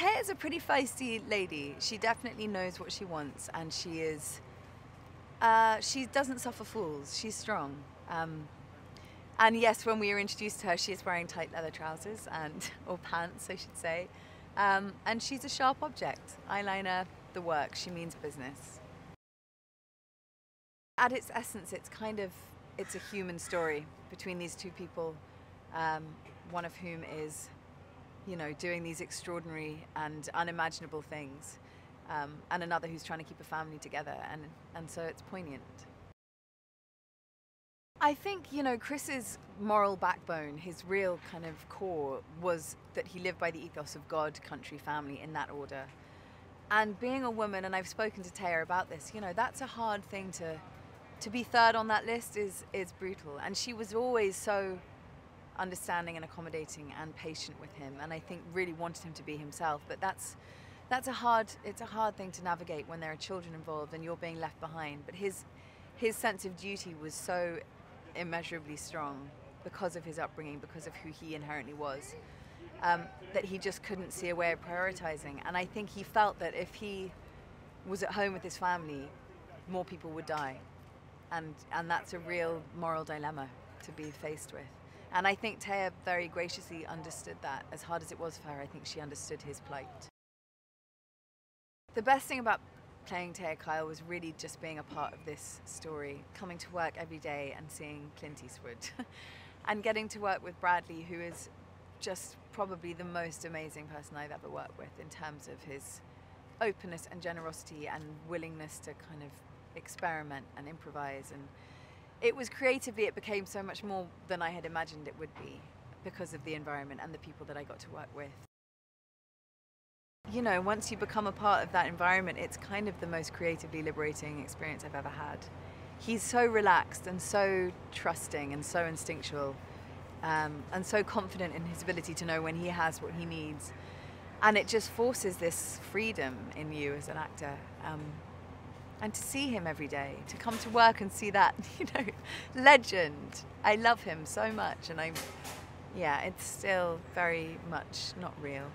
Taya's a pretty feisty lady. She definitely knows what she wants, and she doesn't suffer fools. She's strong. And yes, when we were introduced to her, she is wearing tight leather trousers or pants, I should say. And she's a sharp object. Eyeliner, the work. She means business. At its essence, it's a human story between these two people, one of whom is, doing these extraordinary and unimaginable things, and another who's trying to keep a family together, and so it's poignant. I think, Chris's moral backbone, his real kind of core, was that he lived by the ethos of God, country, family, in that order. And being a woman, and I've spoken to Taya about this, that's a hard thing to be third on that list is brutal. And she was always so understanding and accommodating and patient with him, and I think really wanted him to be himself. But it's a hard thing to navigate when there are children involved and you're being left behind. But his sense of duty was so immeasurably strong because of his upbringing, because of who he inherently was, that he just couldn't see a way of prioritizing. And I think he felt that if he was at home with his family, more people would die. And that's a real moral dilemma to be faced with. And I think Taya very graciously understood that. As hard as it was for her, I think she understood his plight. The best thing about playing Taya Kyle was really just being a part of this story, coming to work every day and seeing Clint Eastwood and getting to work with Bradley, who is just probably the most amazing person I've ever worked with in terms of his openness and generosity and willingness to kind of experiment and improvise. And it became so much more than I had imagined it would be because of the environment and the people that I got to work with. Once you become a part of that environment, it's kind of the most creatively liberating experience I've ever had. He's so relaxed and so trusting and so instinctual, and so confident in his ability to know when he has what he needs. And it just forces this freedom in you as an actor. And to see him every day, to come to work and see that, legend. I love him so much, and it's still very much not real.